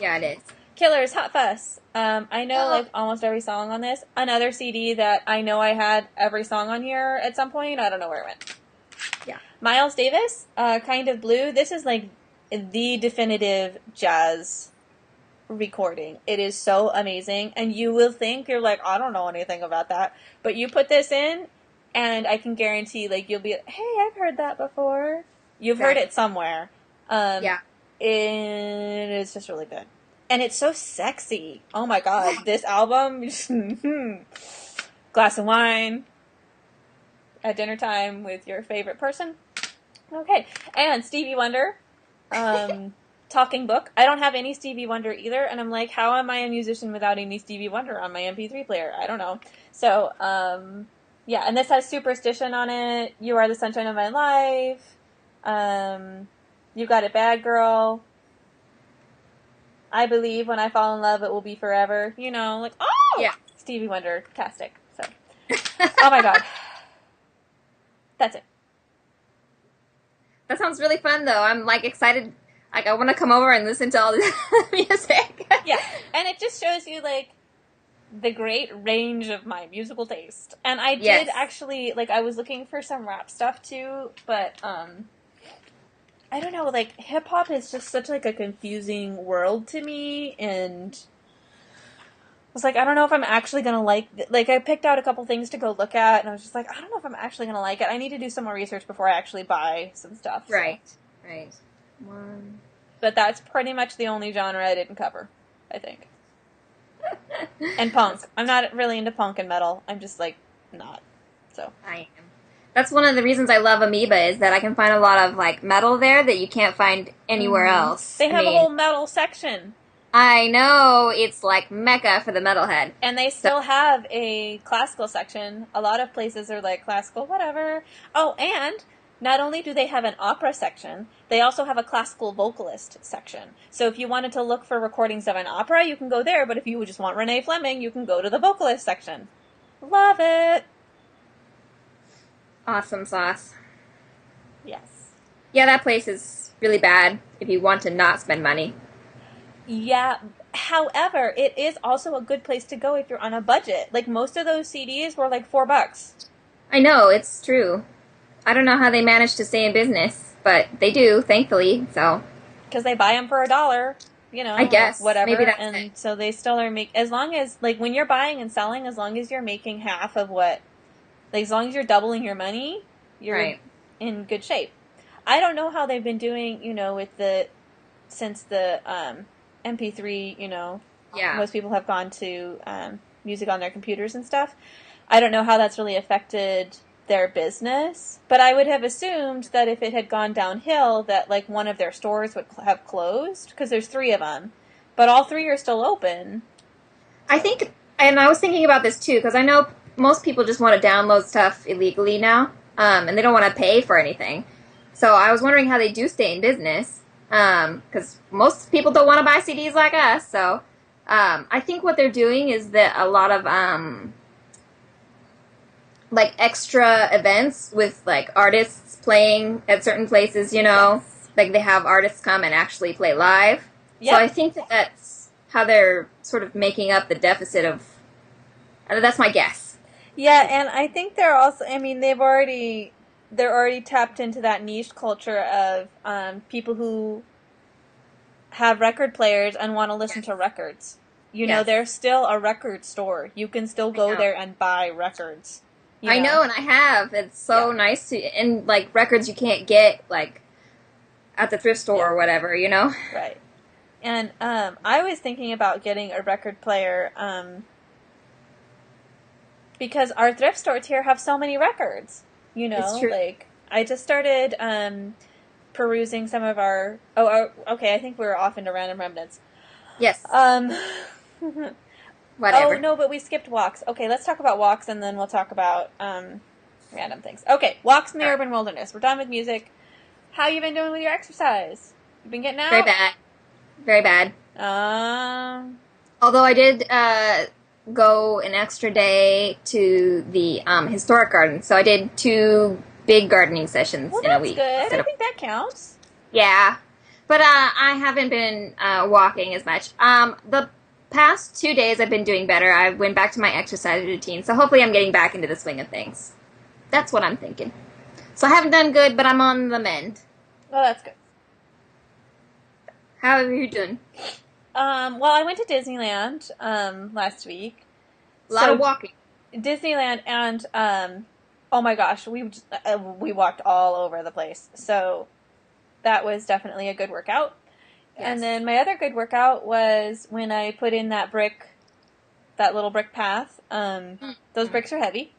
Yeah, it is. Killers, Hot Fuss. I know, like, almost every song on this. Another CD that I know I had every song on here at some point. I don't know where it went. Yeah. Miles Davis, Kind of Blue. This is, like, the definitive jazz recording. It is so amazing. And you will think, you're like, I don't know anything about that. But you put this in, and I can guarantee, like, you'll be, hey, I've heard that before. You've heard it somewhere. Yeah. It's just really good. And it's so sexy. Oh my god. This album, glass of wine at dinner time with your favorite person. Okay. And Stevie Wonder, Talking Book. I don't have any Stevie Wonder either. And I'm like, how am I a musician without any Stevie Wonder on my MP3 player? I don't know. So, yeah. And this has Superstition on it. You Are the Sunshine of My Life. You Got It Bad, Girl. I Believe When I Fall in Love It Will Be Forever. You know, like, oh! Yeah. Stevie Wonder, tastic. So, oh my god. That's it. That sounds really fun, though. I'm, like, excited. Like, I want to come over and listen to all this music. Yeah. And it just shows you, like, the great range of my musical taste. And I did actually, like, I was looking for some rap stuff, too, but, I don't know, like, hip-hop is just such, like, a confusing world to me, and I was like, I don't know if I'm actually gonna like, I picked out a couple things to go look at, and I was just like, I don't know if I'm actually gonna like it. I need to do some more research before I actually buy some stuff. So. Right. But that's pretty much the only genre I didn't cover, I think. And punk. I'm not really into punk and metal. I'm just, like, not. So. I am. That's one of the reasons I love Amoeba, is that I can find a lot of, like, metal there that you can't find anywhere else. They have a whole metal section. I know. It's, like, mecca for the metalhead. And they still have a classical section. A lot of places are, like, classical whatever. Oh, and not only do they have an opera section, they also have a classical vocalist section. So if you wanted to look for recordings of an opera, you can go there. But if you just want Renee Fleming, you can go to the vocalist section. Love it. Awesome sauce. Yes. Yeah, that place is really bad if you want to not spend money. Yeah. However, it is also a good place to go if you're on a budget. Like, most of those CDs were like $4. I know, it's true. I don't know how they manage to stay in business, but they do, thankfully, so. Because they buy them for $1, I like guess. Maybe whatever, that's it. and so they still are as long as, like, when you're buying and selling, as long as you're making half of what, like, as long as you're doubling your money, you're Right. in good shape. I don't know how they've been doing, since the MP3, Yeah. most people have gone to music on their computers and stuff. I don't know how that's really affected their business, but I would have assumed that if it had gone downhill, that like one of their stores would have closed, because there's 3 of them, but all 3 are still open. I think, and I was thinking about this too, because I know most people just want to download stuff illegally now, and they don't want to pay for anything. So I was wondering how they do stay in business, because most people don't want to buy CDs like us. So I think what they're doing is that a lot of like extra events with like artists playing at certain places, Yes. like they have artists come and actually play live. Yep. So I think that that's how they're sort of making up the deficit of. That's my guess. Yeah, and I think they're also, I mean, they're already tapped into that niche culture of people who have record players and want to listen to records. Yes. They're still a record store. You can still go there and buy records. I know, and I have. It's so nice to, and like records you can't get like at the thrift store or whatever, Right. And I was thinking about getting a record player because our thrift stores here have so many records. It's true. Like I just started perusing some of our. Okay. I think we're off into random remnants. Yes. Whatever. Oh, no, but we skipped walks. Okay, let's talk about walks, and then we'll talk about random things. Okay, walks in the urban wilderness. We're done with music. How you been doing with your exercise? You been getting out? Very bad. Very bad. Although I did go an extra day to the historic garden, so I did 2 big gardening sessions in a week. Well, that's good. I think that counts. Yeah. But I haven't been walking as much. The past 2 days I've been doing better. I went back to my exercise routine, so hopefully I'm getting back into the swing of things. That's what I'm thinking. So I haven't done good, but I'm on the mend. Well, that's good. How are you doing? Well, I went to Disneyland last week. A lot of walking. Disneyland, and oh my gosh, we walked all over the place. So that was definitely a good workout. Yes. And then my other good workout was when I put in that little brick path. Those bricks are heavy,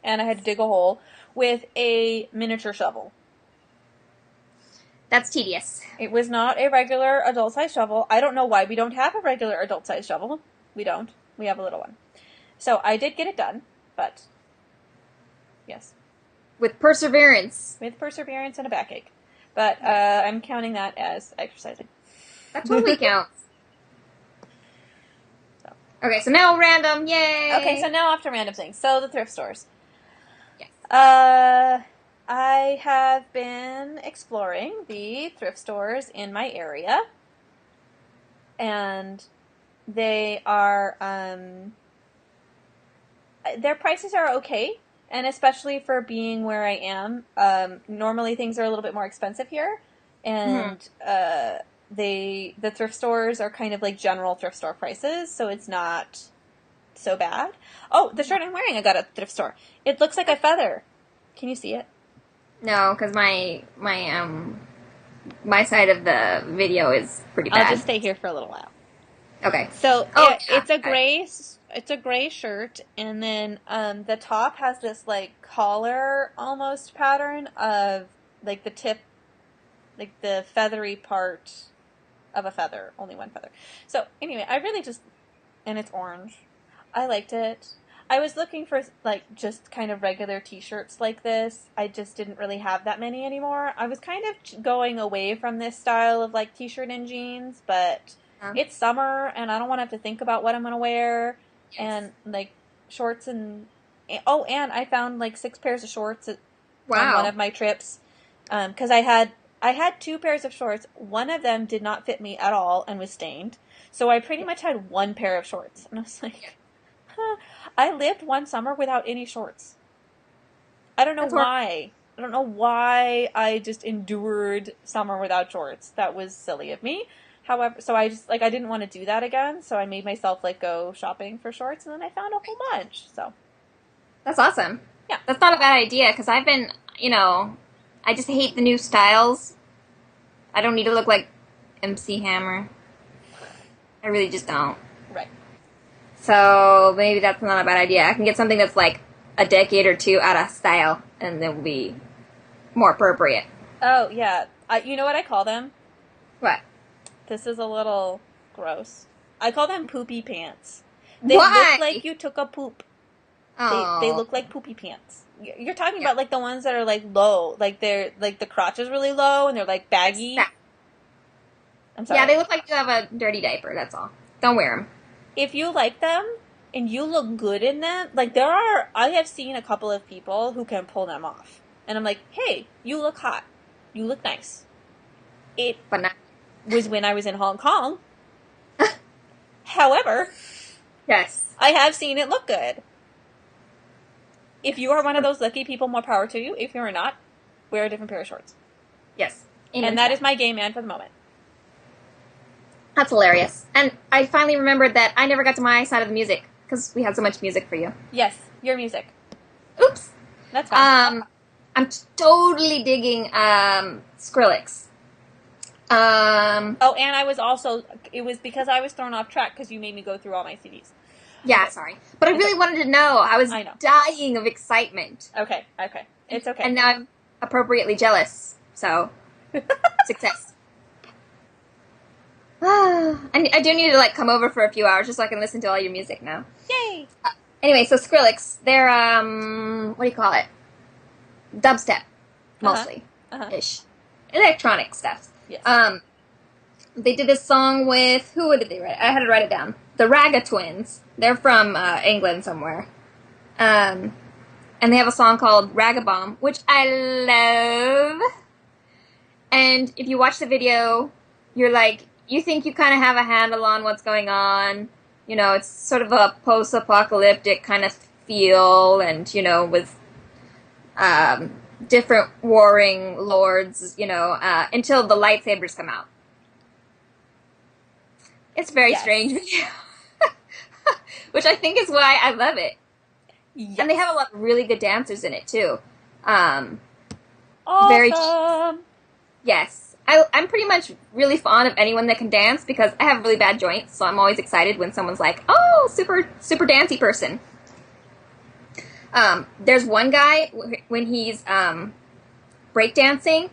and I had to dig a hole with a miniature shovel. That's tedious. It was not a regular adult-sized shovel. I don't know why we don't have a regular adult-sized shovel. We don't. We have a little one. So I did get it done, but yes. With perseverance. With perseverance and a backache. But I'm counting that as exercising. That totally counts. So. Okay, so now random, yay! Okay, so now off to random things. So the thrift stores. Yes. I have been exploring the thrift stores in my area, and they are, their prices are okay, and especially for being where I am. Normally things are a little bit more expensive here, and the thrift stores are kind of like general thrift store prices, so it's not so bad. Oh, the shirt I'm wearing I got at the thrift store. It looks like a feather. Can you see it? No, because my side of the video is pretty bad. I'll just stay here for a little while. Okay. So it's a gray shirt, and then the top has this like collar almost pattern of like the tip, like the feathery part of a feather, only one feather. So anyway, I really and it's orange. I liked it. I was looking for like just kind of regular t-shirts like this. I just didn't really have that many anymore. I was kind of going away from this style of like t-shirt and jeans, but it's summer and I don't want to have to think about what I'm going to wear. Yes. And like shorts and I found like 6 pairs of shorts on one of my trips. Cuz I had 2 pairs of shorts. One of them did not fit me at all and was stained. So I pretty much had 1 pair of shorts. And I was like, I lived one summer without any shorts. I don't know why. I don't know why I just endured summer without shorts. That was silly of me. However, so I just, like, I didn't want to do that again, so I made myself, like, go shopping for shorts, and then I found a whole bunch, so. That's awesome. Yeah. That's not a bad idea, because I've been, I just hate the new styles. I don't need to look like MC Hammer. I really just don't. Right. So maybe that's not a bad idea. I can get something that's like a decade or two out of style, and it will be more appropriate. Oh, yeah. You know what I call them? What? This is a little gross. I call them poopy pants. They Why? look like you took a poop. Oh. They look like poopy pants. You're talking about, like, the ones that are, like, low. Like, they're, like, the crotch is really low, and they're, like, baggy. I'm sorry. Yeah, they look like you have a dirty diaper, that's all. Don't wear them. If you like them, and you look good in them, like, I have seen a couple of people who can pull them off. And I'm like, hey, you look hot. You look nice. But not. Was when I was in Hong Kong. However, Yes. I have seen it look good. If you are one of those lucky people, more power to you. If you're not, wear a different pair of shorts. Yes. And that is my gay man for the moment. That's hilarious. And I finally remembered that I never got to my side of the music, because we had so much music for you. Yes, your music. Oops. That's fine. I'm totally digging Skrillex. And I was also, it was because I was thrown off track because you made me go through all my CDs. Yeah, okay. Sorry. But I really wanted to know. I was dying of excitement. Okay. It's okay. And now I'm appropriately jealous. So, success. I do need to, like, come over for a few hours just so I can listen to all your music now. Yay! Anyway, so Skrillex, they're, what do you call it? Dubstep, mostly. Ish. Electronic stuff. Yes. They did this song with, who did they write? I had to write it down. The Raga Twins. They're from England somewhere. And they have a song called Ragabomb, which I love. And if you watch the video, you're like, you think you kind of have a handle on what's going on. You know, it's sort of a post-apocalyptic kind of feel, and, with different warring lords, until the lightsabers come out. It's very strange video. Which I think is why I love it. Yes. And they have a lot of really good dancers in it, too. Awesome! Yes. I'm pretty much really fond of anyone that can dance, because I have really bad joints, so I'm always excited when someone's like, oh, super, super dancey person. There's one guy, when he's breakdancing,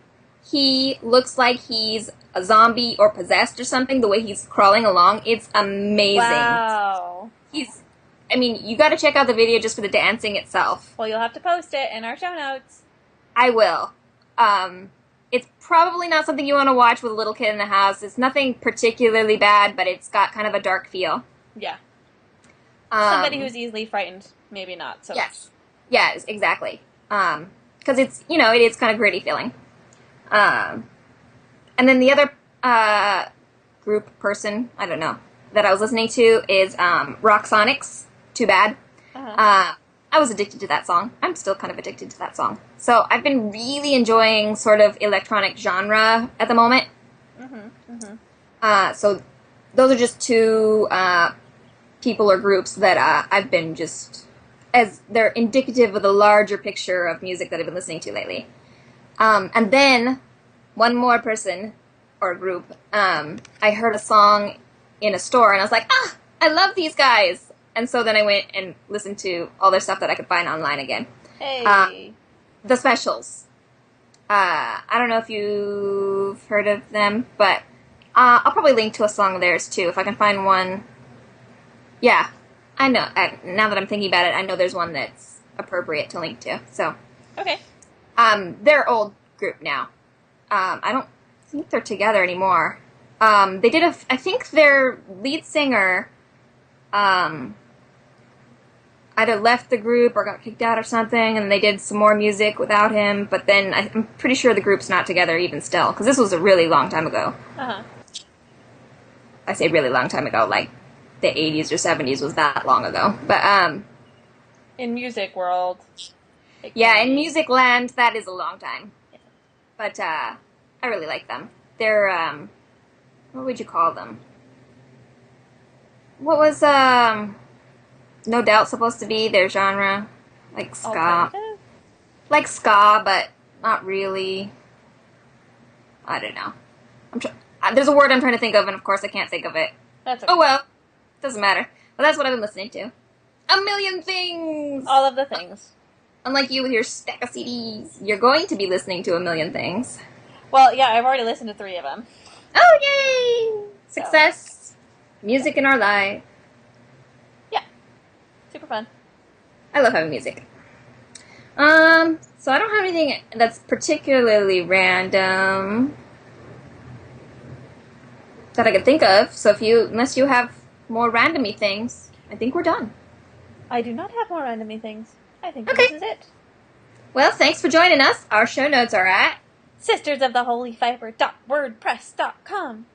he looks like he's a zombie or possessed or something, the way he's crawling along. It's amazing. Wow. You gotta check out the video just for the dancing itself. Well, you'll have to post it in our show notes. I will. It's probably not something you want to watch with a little kid in the house. It's nothing particularly bad, but it's got kind of a dark feel. Yeah. Somebody who's easily frightened, maybe not. So yes. Yes, exactly. Because it's, it is kind of gritty feeling. And then the other person, I don't know, that I was listening to is Roxonics. Too Bad. I was addicted to that song. I'm still kind of addicted to that song. So I've been really enjoying sort of electronic genre at the moment. So those are just two people or groups that I've been just, as they're indicative of the larger picture of music that I've been listening to lately. And then one more person or group, I heard a song in a store and I was like, I love these guys. And so then I went and listened to all their stuff that I could find online again. Hey. The Specials. I don't know if you've heard of them, but I'll probably link to a song of theirs too, if I can find one. Yeah, I know. Now that I'm thinking about it, I know there's one that's appropriate to link to. So. Okay. They're an old group now. I don't think they're together anymore. They did I think their lead singer, either left the group or got kicked out or something, and they did some more music without him, but then I'm pretty sure the group's not together even still, because this was a really long time ago. I say really long time ago, like the 80s or 70s was that long ago. But, in music world. Yeah, in Music Land, that is a long time. Yeah. But I really like them. They're, what would you call them? What was, No Doubt supposed to be their genre? Like ska. Alternative? Like ska, but not really. I don't know. There's a word I'm trying to think of, and of course I can't think of it. That's okay. Oh well. Doesn't matter. But that's what I've been listening to. A million things! All of the things. Unlike you with your stack of CDs, you're going to be listening to a million things. Well, yeah, I've already listened to 3 of them. Oh, yay! Success. Music in our life. Yeah. Super fun. I love having music. So I don't have anything that's particularly random that I can think of. So unless you have more randomy things, I think we're done. I do not have more randomy things. I think Okay. this is it. Well, thanks for joining us. Our show notes are at sistersoftheholyfiber.wordpress.com.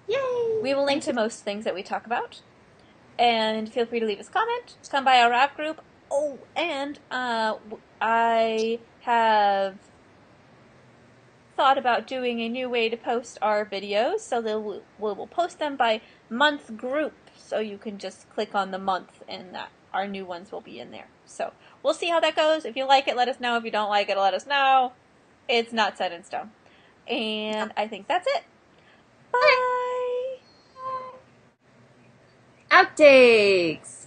Yay! We will link to most things that we talk about. And feel free to leave us a comment. Come by our Rav group. Oh, and I have thought about doing a new way to post our videos. So we'll post them by month group. So you can just click on the month and our new ones will be in there. So we'll see how that goes. If you like it, let us know. If you don't like it, let us know. It's not set in stone. And I think that's it. Bye! Outtakes!